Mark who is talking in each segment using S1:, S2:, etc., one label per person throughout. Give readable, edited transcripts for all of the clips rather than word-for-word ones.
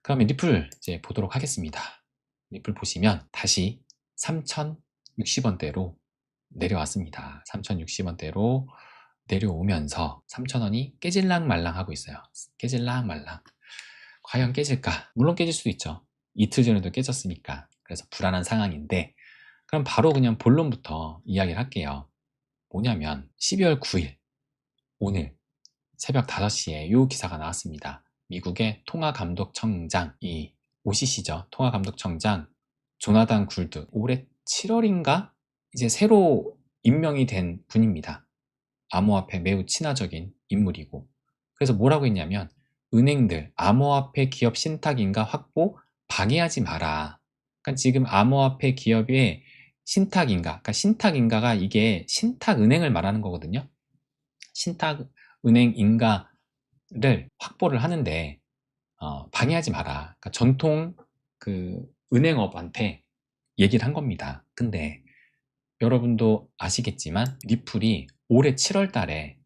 S1: 그러면 리플 이제 보도록 하겠습니다. 리플 보시면 다시 3,060원대로 내려왔습니다. 3,060원대로 내려오면서 3,000원이 깨질랑 말랑 하고 있어요. 깨질랑 말랑. 과연 깨질까? 물론 깨질 수도 있죠. 이틀 전에도 깨졌으니까. 그래서 불안한 상황인데, 그럼 바로 그냥 본론부터 이야기를 할게요. 뭐냐면 12월 9일 오늘 새벽 5시에 이 기사가 나왔습니다. 미국의 통화감독청장, 이 OCC죠. 통화감독청장 조나단 굴드, 올해 7월인가 이제 새로 임명이 된 분입니다. 암호화폐 매우 친화적인 인물이고, 그래서 뭐라고 했냐면 은행들 암호화폐 기업 신탁인가 확보 방해하지 마라. 그러니까 지금 암호화폐 기업의 신탁인가, 그러니까 신탁인가가 이게 신탁은행을 말하는 거거든요. 신탁은행인가를 확보를 하는데 방해하지 마라. 그러니까 전통 그 은행업한테 얘기를 한 겁니다. 근데 여러분도 아시겠지만 리플이 올해 7월 달에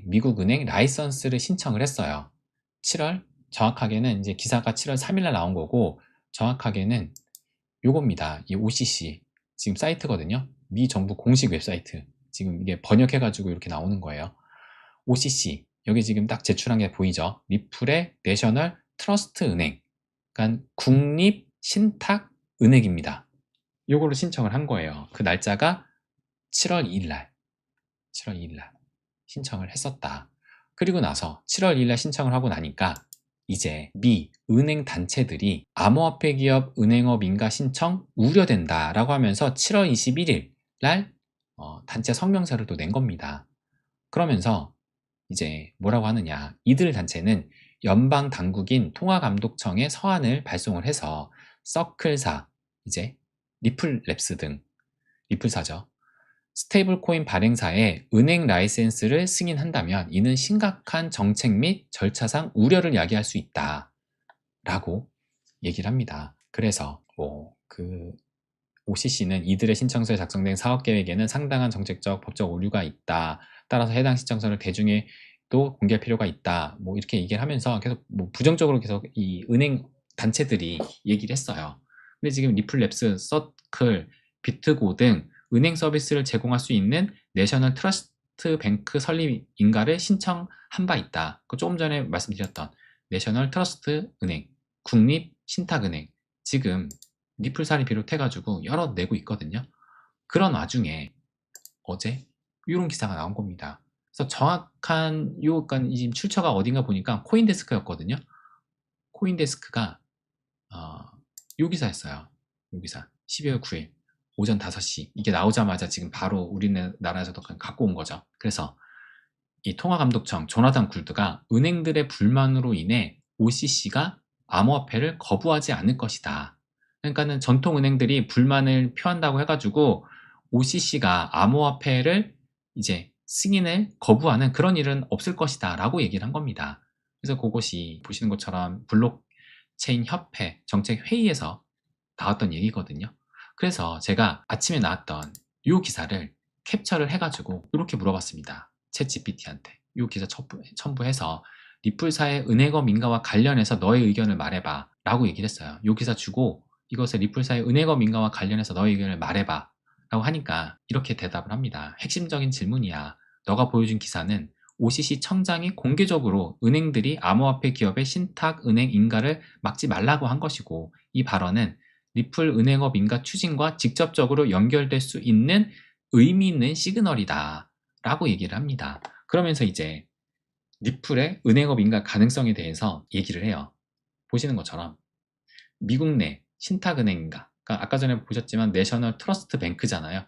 S1: 미국 은행 라이선스를 신청을 했어요. 7월, 정확하게는 이제 기사가 7월 3일 날 나온 거고, 정확하게는 요겁니다. 이 OCC 지금 사이트거든요. 미 정부 공식 웹사이트. 지금 이게 번역해가지고 이렇게 나오는 거예요. OCC 여기 지금 딱 제출한 게 보이죠. 리플의 내셔널 트러스트 은행, 그러니까 국립 신탁 은행입니다. 요거를 신청을 한 거예요. 그 날짜가 7월 2일 날 7월 2일 날 신청을 했었다. 그리고 나서 7월 2일 날 신청을 하고 나니까 이제 미 은행 단체들이 암호화폐 기업 은행업 인가 신청 우려된다 라고 하면서 7월 21일 날 단체 성명서를 또 낸 겁니다. 그러면서 이제 뭐라고 하느냐, 이들 단체는 연방 당국인 통화감독청에 서한을 발송을 해서 서클사, 이제 리플랩스 등 리플사죠, 스테이블 코인 발행사에 은행 라이센스를 승인한다면 이는 심각한 정책 및 절차상 우려를 야기할 수 있다 라고 얘기를 합니다. 그래서 OCC는 이들의 신청서에 작성된 사업계획에는 상당한 정책적 법적 오류가 있다, 따라서 해당 신청서를 대중에 또 공개할 필요가 있다, 이렇게 얘기를 하면서 계속 부정적으로 계속 이 은행 단체들이 얘기를 했어요. 근데 지금 리플랩스, 서클, 비트고 등 은행 서비스를 제공할 수 있는 내셔널 트러스트 뱅크 설립 인가를 신청한 바 있다. 조금 전에 말씀드렸던 내셔널 트러스트 은행, 국립 신탁은행, 지금 리플사를 비롯해가지고 여러 내고 있거든요. 그런 와중에 어제 이런 기사가 나온 겁니다. 그래서 정확한 그러니까 지금 출처가 어딘가 보니까 코인데스크였거든요. 코인데스크가 요 기사였어요. 요 기사 12월 9일 오전 5시 이게 나오자마자 지금 바로 우리나라에서도 갖고 온 거죠. 그래서 이 통화감독청 조나단 굴드가 은행들의 불만으로 인해 OCC가 암호화폐를 거부하지 않을 것이다. 그러니까는 전통 은행들이 불만을 표한다고 해가지고 OCC가 암호화폐를 이제 승인을 거부하는 그런 일은 없을 것이다 라고 얘기를 한 겁니다. 그래서 그것이 보시는 것처럼 블록체인 협회 정책회의에서 나왔던 얘기거든요. 그래서 제가 아침에 나왔던 이 기사를 캡처를 해가지고 이렇게 물어봤습니다. 챗 GPT한테 이 기사 첨부해서 리플사의 은행업 인가와 관련해서 너의 의견을 말해봐 라고 얘기를 했어요. 이 기사 주고 이것을 리플사의 은행업 인가와 관련해서 너의 의견을 말해봐 라고 하니까 이렇게 대답을 합니다. 핵심적인 질문이야. 너가 보여준 기사는 OCC 청장이 공개적으로 은행들이 암호화폐 기업의 신탁 은행 인가를 막지 말라고 한 것이고, 이 발언은 리플 은행업 인가 추진과 직접적으로 연결될 수 있는 의미 있는 시그널이다 라고 얘기를 합니다. 그러면서 이제 리플의 은행업 인가 가능성에 대해서 얘기를 해요. 보시는 것처럼 미국 내 신탁은행인가, 그러니까 아까 전에 보셨지만 내셔널 트러스트 뱅크잖아요.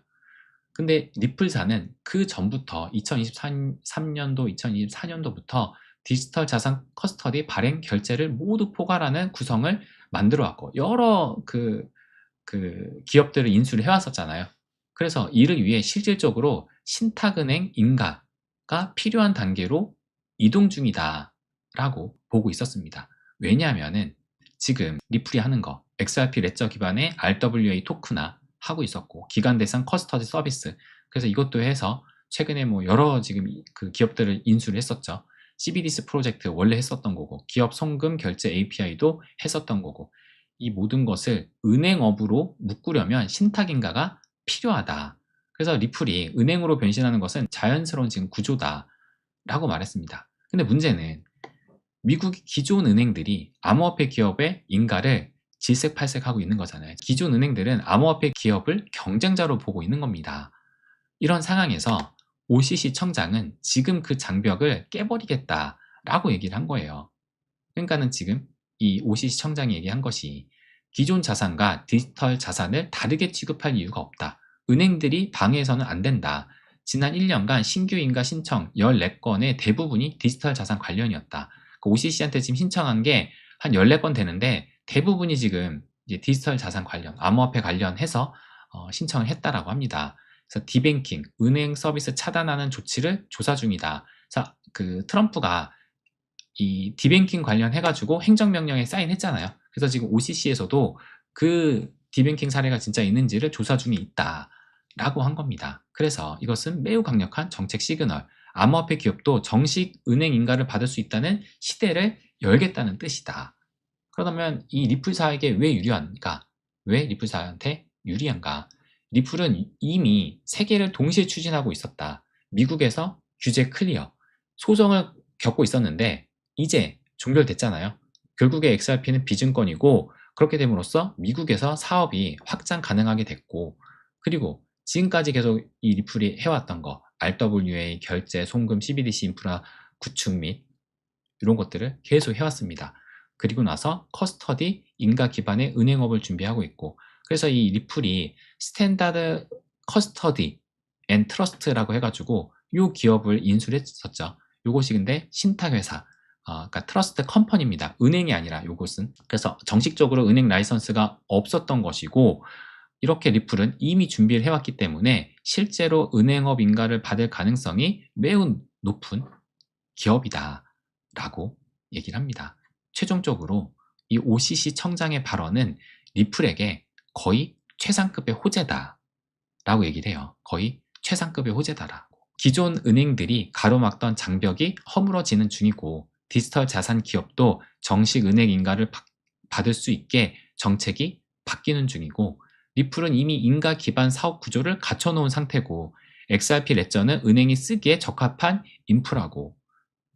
S1: 근데 리플사는 그 전부터 2023년도, 2024년도부터 디지털 자산 커스터디 발행 결제를 모두 포괄하는 구성을 만들어 왔고 여러 기업들을 인수를 해왔었잖아요. 그래서 이를 위해 실질적으로 신탁은행 인가가 필요한 단계로 이동 중이다 라고 보고 있었습니다. 왜냐하면은 지금 리플이 하는 거 XRP 레저 기반의 RWA 토크나 하고 있었고, 기간 대상 커스터디 서비스, 그래서 이것도 해서 최근에 여러 지금 그 기업들을 인수를 했었죠. CBDC 프로젝트 원래 했었던 거고, 기업 송금 결제 API도 했었던 거고, 이 모든 것을 은행업으로 묶으려면 신탁인가가 필요하다. 그래서 리플이 은행으로 변신하는 것은 자연스러운 지금 구조다라고 말했습니다. 근데 문제는 미국 기존 은행들이 암호화폐 기업의 인가를 질색팔색하고 있는 거잖아요. 기존 은행들은 암호화폐 기업을 경쟁자로 보고 있는 겁니다. 이런 상황에서 OCC 청장은 지금 그 장벽을 깨버리겠다라고 얘기를 한 거예요. 그러니까는 지금 이 OCC 청장이 얘기한 것이 기존 자산과 디지털 자산을 다르게 취급할 이유가 없다. 은행들이 방해해서는 안 된다. 지난 1년간 신규 인가 신청 14건의 대부분이 디지털 자산 관련이었다. OCC한테 지금 신청한 게 한 14건 되는데 대부분이 지금 이제 디지털 자산 관련, 암호화폐 관련해서 신청을 했다라고 합니다. 그래서 디뱅킹, 은행 서비스 차단하는 조치를 조사 중이다. 그래서 그 트럼프가 이 디뱅킹 관련해가지고 행정명령에 사인했잖아요. 그래서 지금 OCC에서도 그 디뱅킹 사례가 진짜 있는지를 조사 중에 있다라고 한 겁니다. 그래서 이것은 매우 강력한 정책 시그널, 암호화폐 기업도 정식 은행 인가를 받을 수 있다는 시대를 열겠다는 뜻이다. 그러면 이 리플사에게 왜 유리한가? 왜 리플사한테 유리한가? 리플은 이미 세 개를 동시에 추진하고 있었다. 미국에서 규제 클리어, 소송을 겪고 있었는데 이제 종결됐잖아요. 결국에 XRP는 비증권이고 그렇게 됨으로써 미국에서 사업이 확장 가능하게 됐고, 그리고 지금까지 계속 이 리플이 해왔던 거, RWA, 결제, 송금, CBDC 인프라 구축 및 이런 것들을 계속 해왔습니다. 그리고 나서 커스터디, 인가 기반의 은행업을 준비하고 있고, 그래서 이 리플이 스탠다드 커스터디 앤 트러스트라고 해가지고 이 기업을 인수를 했었죠. 요것이 근데 신탁회사, 그러니까 트러스트 컴퍼니입니다. 은행이 아니라 요것은. 그래서 정식적으로 은행 라이선스가 없었던 것이고, 이렇게 리플은 이미 준비를 해왔기 때문에 실제로 은행업 인가를 받을 가능성이 매우 높은 기업이다 라고 얘기를 합니다. 최종적으로 이 OCC 청장의 발언은 리플에게 거의 최상급의 호재다 라고 얘기를 해요. 거의 최상급의 호재다라고. 기존 은행들이 가로막던 장벽이 허물어지는 중이고, 디지털 자산 기업도 정식 은행 인가를 받을 수 있게 정책이 바뀌는 중이고, 리플은 이미 인가 기반 사업 구조를 갖춰놓은 상태고, XRP 레저는 은행이 쓰기에 적합한 인프라고,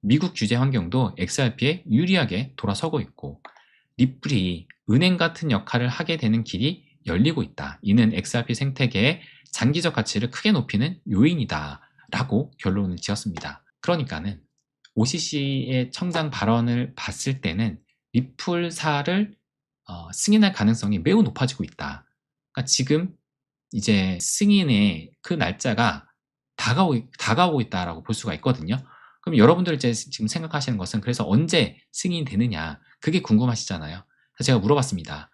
S1: 미국 규제 환경도 XRP에 유리하게 돌아서고 있고, 리플이 은행 같은 역할을 하게 되는 길이 열리고 있다. 이는 XRP 생태계의 장기적 가치를 크게 높이는 요인이다 라고 결론을 지었습니다. 그러니까는 OCC의 청장 발언을 봤을 때는 리플사를 승인할 가능성이 매우 높아지고 있다. 그러니까 지금 이제 승인의 그 날짜가 다가오고 있다라고 볼 수가 있거든요. 그럼 여러분들 이제 지금 생각하시는 것은 그래서 언제 승인되느냐, 그게 궁금하시잖아요. 그래서 제가 물어봤습니다.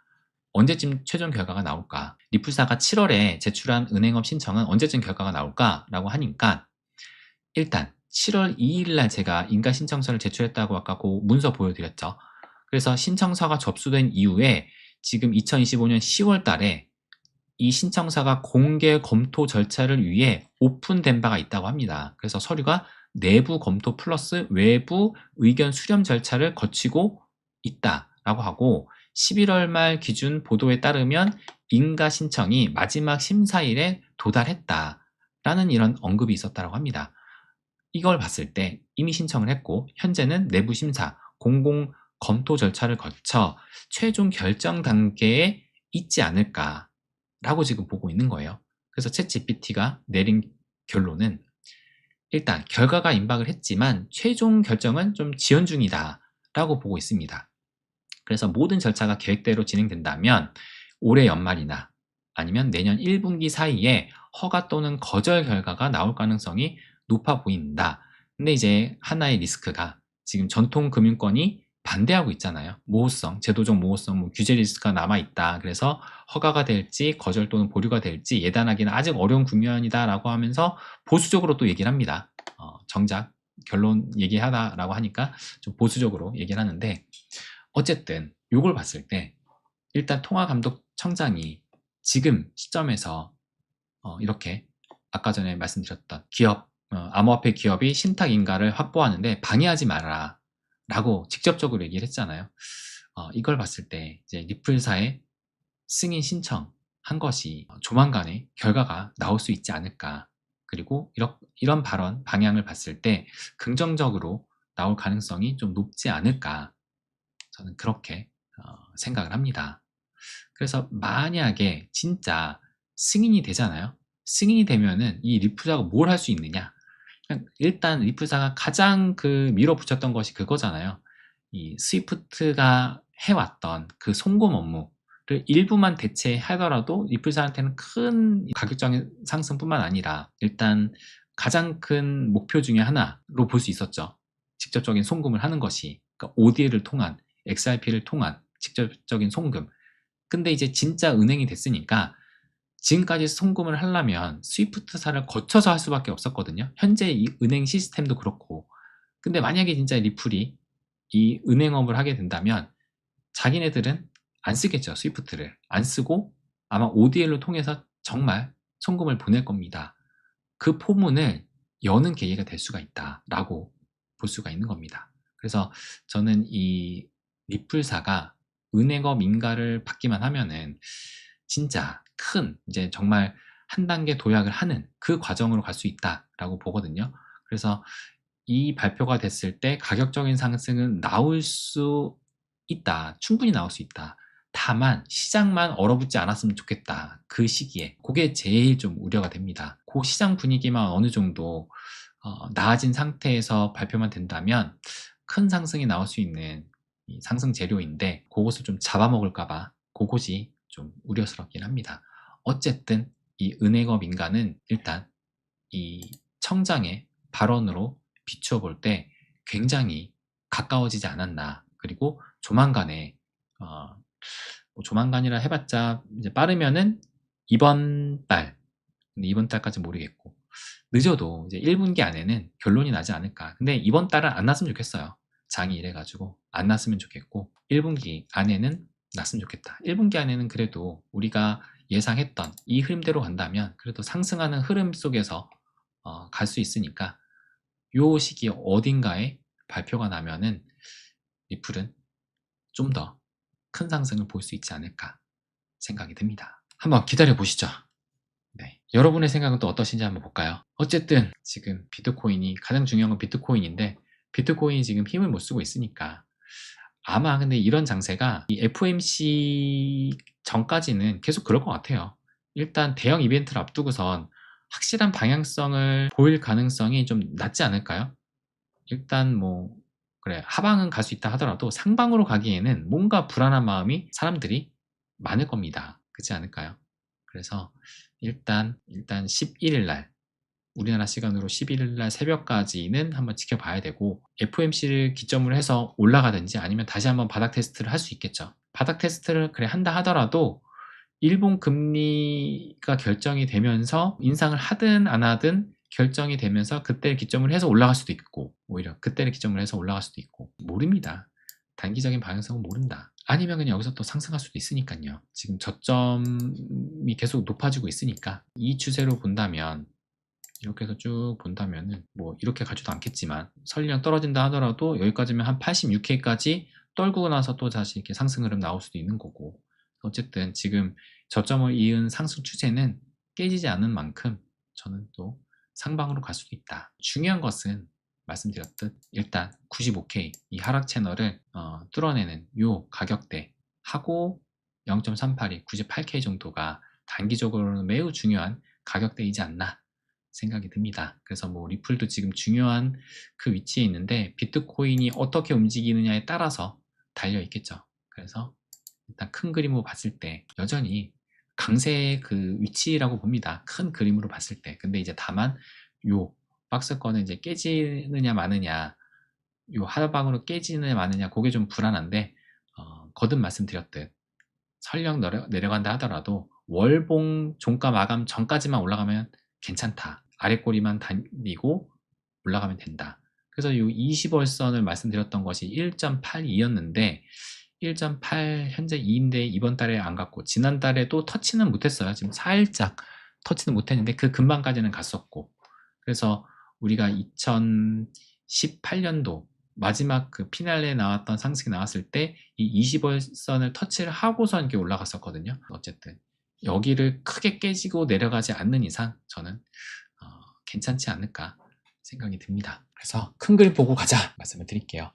S1: 언제쯤 최종 결과가 나올까? 리플사가 7월에 제출한 은행업 신청은 언제쯤 결과가 나올까? 라고 하니까, 일단 7월 2일 날 제가 인가 신청서를 제출했다고 아까 그 문서 보여드렸죠. 그래서 신청서가 접수된 이후에 지금 2025년 10월 달에 이 신청서가 공개 검토 절차를 위해 오픈된 바가 있다고 합니다. 그래서 서류가 내부 검토 플러스 외부 의견 수렴 절차를 거치고 있다라고 하고, 11월 말 기준 보도에 따르면 인가 신청이 마지막 심사일에 도달했다라는 이런 언급이 있었다고 합니다. 이걸 봤을 때 이미 신청을 했고 현재는 내부 심사, 공공 검토 절차를 거쳐 최종 결정 단계에 있지 않을까라고 지금 보고 있는 거예요. 그래서 챗GPT가 내린 결론은 일단 결과가 임박을 했지만 최종 결정은 좀 지연 중이다 라고 보고 있습니다. 그래서 모든 절차가 계획대로 진행된다면 올해 연말이나 아니면 내년 1분기 사이에 허가 또는 거절 결과가 나올 가능성이 높아 보인다. 근데 이제 하나의 리스크가 지금 전통 금융권이 반대하고 있잖아요. 모호성, 제도적 모호성, 규제 리스크가 남아있다. 그래서 허가가 될지 거절 또는 보류가 될지 예단하기는 아직 어려운 국면이다라고 하면서 보수적으로 또 얘기를 합니다. 정작 결론 얘기하다라고 하니까 좀 보수적으로 얘기를 하는데, 어쨌든 이걸 봤을 때 일단 통화감독청장이 지금 시점에서 이렇게 아까 전에 말씀드렸던 기업 암호화폐 기업이 신탁 인가를 확보하는데 방해하지 말아라 라고 직접적으로 얘기를 했잖아요. 이걸 봤을 때 이제 리플사의 승인 신청한 것이 조만간에 결과가 나올 수 있지 않을까. 그리고 이런 발언 방향을 봤을 때 긍정적으로 나올 가능성이 좀 높지 않을까. 저는 그렇게 생각을 합니다. 그래서 만약에 진짜 승인이 되잖아요. 승인이 되면은 이 리플사가 뭘 할 수 있느냐? 그냥 일단 리플사가 가장 밀어붙였던 것이 그거잖아요. 이 스위프트가 해왔던 그 송금 업무를 일부만 대체하더라도 리플사한테는 큰 가격적인 상승뿐만 아니라 일단 가장 큰 목표 중에 하나로 볼 수 있었죠. 직접적인 송금을 하는 것이. 그러니까 ODL을 통한, XRP를 통한 직접적인 송금. 근데 이제 진짜 은행이 됐으니까 지금까지 송금을 하려면 스위프트사를 거쳐서 할 수밖에 없었거든요. 현재 이 은행 시스템도 그렇고. 근데 만약에 진짜 리플이 이 은행업을 하게 된다면 자기네들은 안 쓰겠죠. 스위프트를. 안 쓰고 아마 ODL로 통해서 정말 송금을 보낼 겁니다. 그 포문을 여는 계기가 될 수가 있다라고 볼 수가 있는 겁니다. 그래서 저는 이 리플사가 은행업 인가를 받기만 하면은 진짜 큰 이제 정말 한 단계 도약을 하는 그 과정으로 갈 수 있다라고 보거든요. 그래서 이 발표가 됐을 때 가격적인 상승은 나올 수 있다. 충분히 나올 수 있다. 다만 시장만 얼어붙지 않았으면 좋겠다. 그 시기에. 그게 제일 좀 우려가 됩니다. 그 시장 분위기만 어느 정도 나아진 상태에서 발표만 된다면 큰 상승이 나올 수 있는 이 상승 재료인데 그것을 좀 잡아먹을까 봐 그것이 좀 우려스럽긴 합니다. 어쨌든 이 은행업 인가는 일단 이 청장의 발언으로 비추어 볼 때 굉장히 가까워지지 않았나. 그리고 조만간에 뭐 조만간이라 해봤자 이제 빠르면은 이번 달, 근데 이번 달까지 모르겠고 늦어도 이제 1분기 안에는 결론이 나지 않을까. 근데 이번 달은 안 났으면 좋겠어요. 장이 이래가지고 안 났으면 좋겠고 1분기 안에는 났으면 좋겠다. 1분기 안에는 그래도 우리가 예상했던 이 흐름대로 간다면 그래도 상승하는 흐름 속에서 갈 수 있으니까 요 시기 어딘가에 발표가 나면은 리플은 좀 더 큰 상승을 볼 수 있지 않을까 생각이 듭니다. 한번 기다려 보시죠. 네. 여러분의 생각은 또 어떠신지 한번 볼까요? 어쨌든 지금 비트코인이 가장 중요한 건 비트코인인데 비트코인이 지금 힘을 못 쓰고 있으니까 아마 근데 이런 장세가 이 FOMC 전까지는 계속 그럴 것 같아요. 일단 대형 이벤트를 앞두고선 확실한 방향성을 보일 가능성이 좀 낮지 않을까요? 일단 뭐 그래 하방은 갈 수 있다 하더라도 상방으로 가기에는 뭔가 불안한 마음이 사람들이 많을 겁니다. 그렇지 않을까요? 그래서 일단 11일 날 우리나라 시간으로 11일 날 새벽까지는 한번 지켜봐야 되고 FOMC를 기점으로 해서 올라가든지 아니면 다시 한번 바닥 테스트를 할 수 있겠죠. 바닥 테스트를 그래 한다 하더라도 일본 금리가 결정이 되면서 인상을 하든 안 하든 결정이 되면서 그때를 기점으로 해서 올라갈 수도 있고 오히려 그때를 기점으로 해서 올라갈 수도 있고 모릅니다. 단기적인 방향성은 모른다. 아니면 그냥 여기서 또 상승할 수도 있으니까요. 지금 저점이 계속 높아지고 있으니까 이 추세로 본다면 이렇게 해서 쭉 본다면은 뭐 이렇게 가지도 않겠지만 설령 떨어진다 하더라도 여기까지면 한 86K까지 떨구고 나서 또 다시 이렇게 상승 흐름 나올 수도 있는 거고 어쨌든 지금 저점을 이은 상승 추세는 깨지지 않은 만큼 저는 또 상방으로 갈 수도 있다. 중요한 것은 말씀드렸듯 일단 95K 이 하락 채널을 뚫어내는 요 가격대 하고 0.382, 98K 정도가 단기적으로는 매우 중요한 가격대이지 않나 생각이 듭니다. 그래서 뭐 리플도 지금 중요한 그 위치에 있는데 비트코인이 어떻게 움직이느냐에 따라서 달려 있겠죠. 그래서 일단 큰 그림으로 봤을 때 여전히 강세의 그 위치라고 봅니다. 큰 그림으로 봤을 때. 근데 이제 다만 요 박스권은 이제 깨지느냐 마느냐 요 하방으로 깨지느냐 마느냐 그게 좀 불안한데 거듭 말씀드렸듯 설령 내려간다 하더라도 월봉 종가 마감 전까지만 올라가면 괜찮다. 아랫꼬리만 달리고 올라가면 된다. 그래서 이 20월선을 말씀드렸던 것이 1.82였는데 1.8 현재 2인데 이번 달에 안 갔고 지난달에도 터치는 못했어요. 지금 살짝 터치는 못했는데 그 근방까지는 갔었고 그래서 우리가 2018년도 마지막 그 피날레에 나왔던 상승이 나왔을 때 이 20월선을 터치를 하고서 이렇게 올라갔었거든요. 어쨌든 여기를 크게 깨지고 내려가지 않는 이상 저는 괜찮지 않을까 생각이 듭니다. 그래서 큰 그림 보고 가자 말씀을 드릴게요.